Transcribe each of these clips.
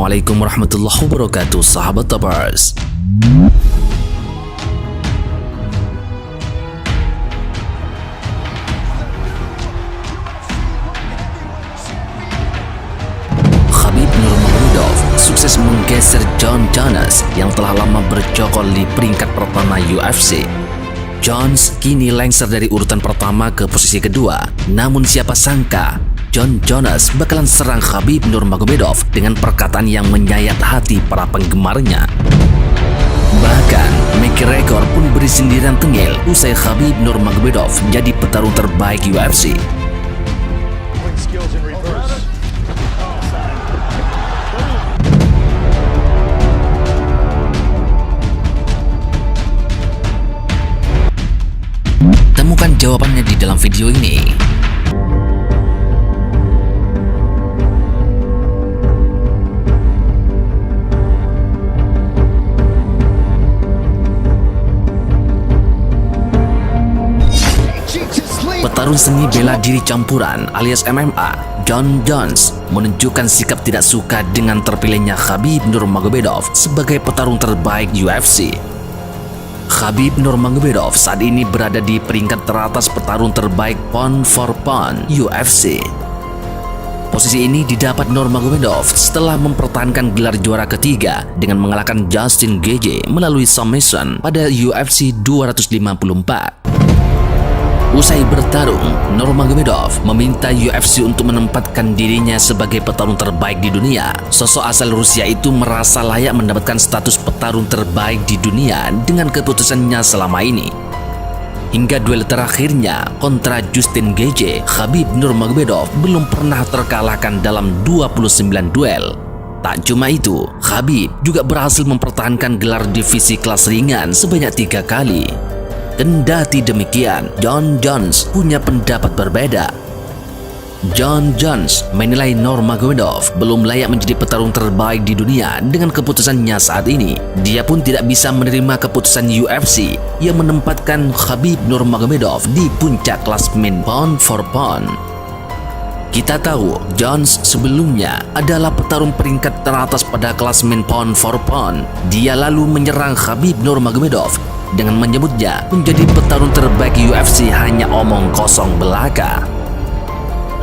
Assalamualaikum warahmatullahi wabarakatuh, sahabat Tabars. Khabib Nurmagomedov sukses menggeser Jon Jones yang telah lama bercokol di peringkat pertama UFC. Jones kini lengser dari urutan pertama ke posisi kedua. Namun siapa sangka Jon Jones bakalan serang Khabib Nurmagomedov dengan perkataan yang menyayat hati para penggemarnya. Bahkan McGregor pun beri sindiran tengil usai Khabib Nurmagomedov jadi petarung terbaik UFC. Temukan jawabannya di dalam video ini. Petarung seni bela diri campuran alias MMA, Jon Jones menunjukkan sikap tidak suka dengan terpilihnya Khabib Nurmagomedov sebagai petarung terbaik UFC. Khabib Nurmagomedov saat ini berada di peringkat teratas petarung terbaik pound for pound UFC. Posisi ini didapat Nurmagomedov setelah mempertahankan gelar juara ketiga dengan mengalahkan Justin Gaethje melalui submission pada UFC 254. Usai bertarung, Nurmagomedov meminta UFC untuk menempatkan dirinya sebagai petarung terbaik di dunia. Sosok asal Rusia itu merasa layak mendapatkan status petarung terbaik di dunia dengan keputusannya selama ini. Hingga duel terakhirnya kontra Justin Gaethje, Khabib Nurmagomedov belum pernah terkalahkan dalam 29 duel. Tak cuma itu, Khabib juga berhasil mempertahankan gelar divisi kelas ringan sebanyak 3 kali. Kendati demikian, Jon Jones punya pendapat berbeda. Jon Jones menilai Nurmagomedov belum layak menjadi petarung terbaik di dunia dengan keputusannya saat ini. Dia pun tidak bisa menerima keputusan UFC yang menempatkan Khabib Nurmagomedov di puncak klasemen pound for pound. Kita tahu Jones sebelumnya adalah petarung peringkat teratas pada klasemen pound for pound. Dia lalu menyerang Khabib Nurmagomedov dengan menyebutnya menjadi petarung terbaik UFC hanya omong kosong belaka.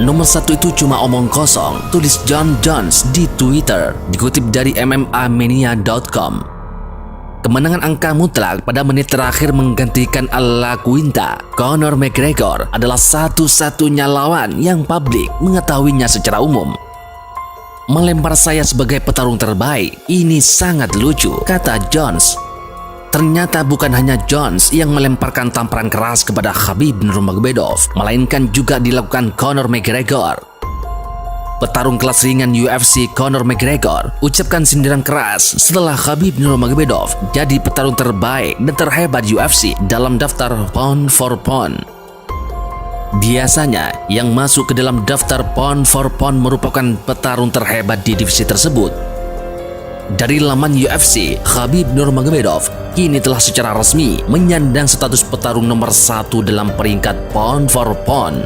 Nomor 1 itu cuma omong kosong, tulis Jon Jones di Twitter, dikutip dari MMAmania.com. Kemenangan angka mutlak pada menit terakhir menggantikan La Quinta. Conor McGregor adalah satu-satunya lawan yang publik mengetahuinya secara umum. Melempar saya sebagai petarung terbaik, ini sangat lucu, kata Jones. Ternyata bukan hanya Jones yang melemparkan tamparan keras kepada Khabib Nurmagomedov, melainkan juga dilakukan Conor McGregor. Petarung kelas ringan UFC Conor McGregor ucapkan sindiran keras setelah Khabib Nurmagomedov jadi petarung terbaik dan terhebat UFC dalam daftar pound for pound. Biasanya yang masuk ke dalam daftar pound for pound merupakan petarung terhebat di divisi tersebut. Dari laman UFC, Khabib Nurmagomedov kini telah secara resmi menyandang status petarung nomor 1 dalam peringkat pound for pound.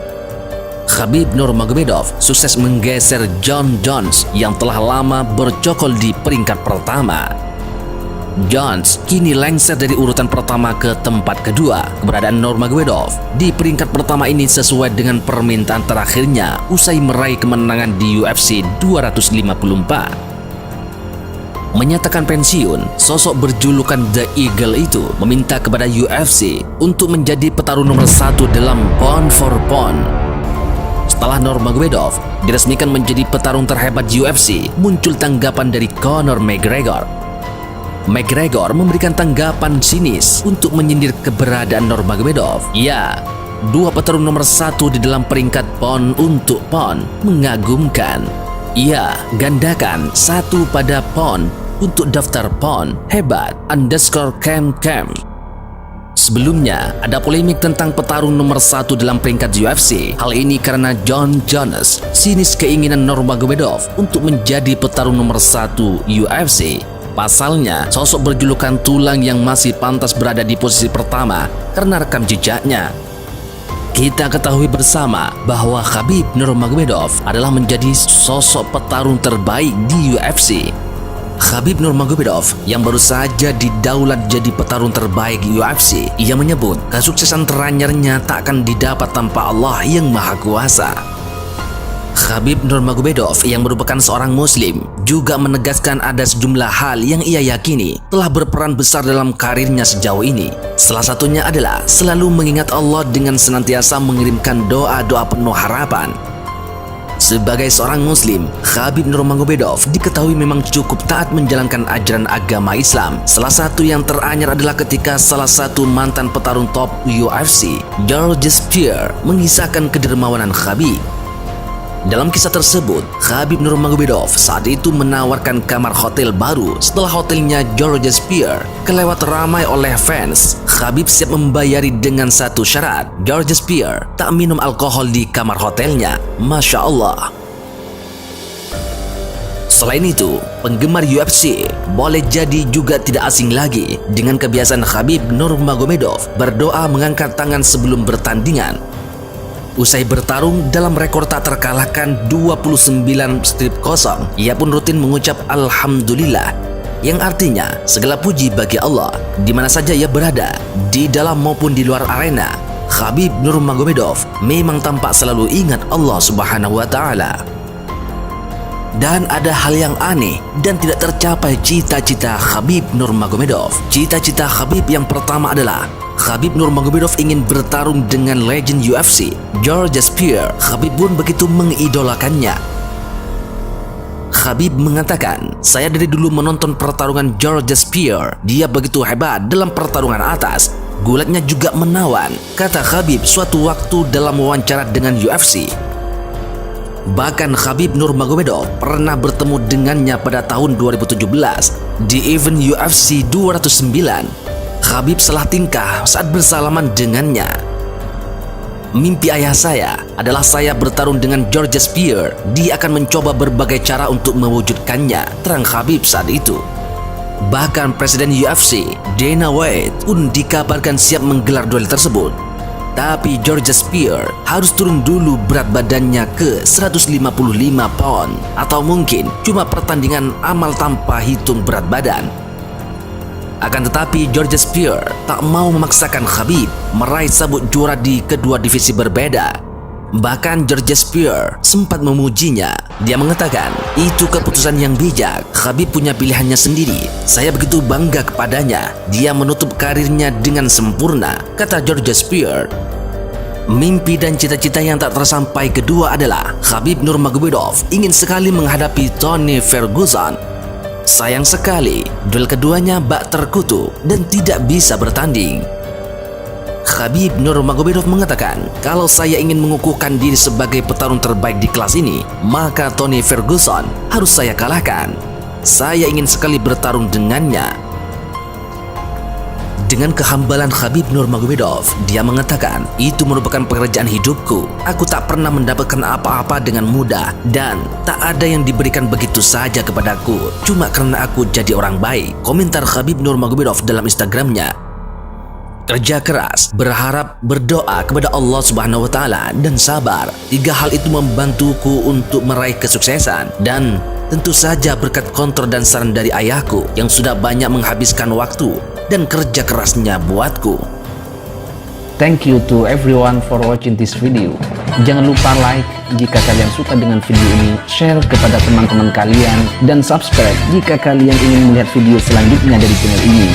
Khabib Nurmagomedov sukses menggeser Jon Jones yang telah lama bercokol di peringkat pertama. Jones kini lengser dari urutan pertama ke tempat kedua. Keberadaan Nurmagomedov di peringkat pertama ini sesuai dengan permintaan terakhirnya usai meraih kemenangan di UFC 254. Menyatakan pensiun, sosok berjulukan The Eagle itu meminta kepada UFC untuk menjadi petarung nomor 1 dalam pound for pound. Setelah Nurmagomedov diresmikan menjadi petarung terhebat UFC, muncul tanggapan dari Conor McGregor. McGregor memberikan tanggapan sinis untuk menyindir keberadaan Nurmagomedov. Ya, 2 petarung nomor 1 di dalam peringkat pound untuk pound mengagumkan. Ia gandakan 1 pada pound untuk daftar pound hebat _Cam. Sebelumnya ada polemik tentang petarung nomor 1 dalam peringkat UFC. Hal ini karena Jon Jones sinis keinginan Nurmagomedov untuk menjadi petarung nomor 1 UFC. Pasalnya, sosok berjulukan tulang yang masih pantas berada di posisi pertama karena rekam jejaknya. Kita ketahui bersama bahwa Khabib Nurmagomedov adalah menjadi sosok petarung terbaik di UFC. Khabib Nurmagomedov yang baru saja didaulat jadi petarung terbaik UFC, ia menyebut kesuksesan teranyarnya tak akan didapat tanpa Allah yang Maha Kuasa. Khabib Nurmagomedov yang merupakan seorang muslim juga menegaskan ada sejumlah hal yang ia yakini telah berperan besar dalam karirnya sejauh ini. Salah satunya adalah selalu mengingat Allah dengan senantiasa mengirimkan doa-doa penuh harapan. Sebagai seorang muslim, Khabib Nurmagomedov diketahui memang cukup taat menjalankan ajaran agama Islam. Salah satu yang teranyar adalah ketika salah satu mantan petarung top UFC, Georges Pierre, mengisahkan kedermawanan Khabib. Dalam kisah tersebut, Khabib Nurmagomedov saat itu menawarkan kamar hotel baru setelah hotelnya Georges Pierre kelewat ramai oleh fans. Khabib siap membayari dengan satu syarat, Georges Pierre tak minum alkohol di kamar hotelnya. Masya Allah. Selain itu, penggemar UFC boleh jadi juga tidak asing lagi dengan kebiasaan Khabib Nurmagomedov berdoa mengangkat tangan sebelum bertandingan. Usai bertarung dalam rekor tak terkalahkan 29-0, ia pun rutin mengucap Alhamdulillah, yang artinya segala puji bagi Allah di mana saja ia berada, di dalam maupun di luar arena. Khabib Nurmagomedov memang tampak selalu ingat Allah Subhanahu wa Ta'ala. Dan ada hal yang aneh dan tidak tercapai cita-cita Khabib Nurmagomedov. Cita-cita Khabib yang pertama adalah Khabib Nurmagomedov ingin bertarung dengan legend UFC, Georges Pierre. Khabib pun begitu mengidolakannya. Khabib mengatakan, saya dari dulu menonton pertarungan Georges Pierre. Dia begitu hebat dalam pertarungan atas. Gulatnya juga menawan, kata Khabib suatu waktu dalam wawancara dengan UFC. Bahkan Khabib Nurmagomedov pernah bertemu dengannya pada tahun 2017 di event UFC 209. Khabib salah tingkah saat bersalaman dengannya. Mimpi ayah saya adalah saya bertarung dengan Georges Pierre. Dia akan mencoba berbagai cara untuk mewujudkannya, terang Khabib saat itu. Bahkan Presiden UFC, Dana White pun dikabarkan siap menggelar duel tersebut. Tapi Georges Pierre harus turun dulu berat badannya ke 155 pound, atau mungkin cuma pertandingan amal tanpa hitung berat badan. Akan tetapi Georges Pierre tak mau memaksakan Khabib meraih sabuk juara di kedua divisi berbeda. Bahkan Georges Pierre sempat memujinya. Dia mengatakan, itu keputusan yang bijak. Khabib punya pilihannya sendiri. Saya begitu bangga kepadanya. Dia menutup karirnya dengan sempurna, kata Georges Pierre. Mimpi dan cita-cita yang tak tersampai kedua adalah Khabib Nurmagomedov ingin sekali menghadapi Tony Ferguson. Sayang sekali, duel keduanya bak terkutuk dan tidak bisa bertanding. Khabib Nurmagomedov mengatakan, kalau saya ingin mengukuhkan diri sebagai petarung terbaik di kelas ini, maka Tony Ferguson harus saya kalahkan. Saya ingin sekali bertarung dengannya. Dengan kehambalan Khabib Nurmagomedov, dia mengatakan, itu merupakan pekerjaan hidupku. Aku tak pernah mendapatkan apa-apa dengan mudah dan tak ada yang diberikan begitu saja kepadaku cuma karena aku jadi orang baik. Komentar Khabib Nurmagomedov dalam Instagramnya. Kerja keras, berharap, berdoa kepada Allah Subhanahu wa Ta'ala, dan sabar. Tiga hal itu membantuku untuk meraih kesuksesan. Dan tentu saja berkat kontrol dan saran dari ayahku yang sudah banyak menghabiskan waktu dan kerja kerasnya buatku. Thank you to everyone for watching this video. Jangan lupa like jika kalian suka dengan video ini, share kepada teman-teman kalian, dan subscribe jika kalian ingin melihat video selanjutnya dari channel ini.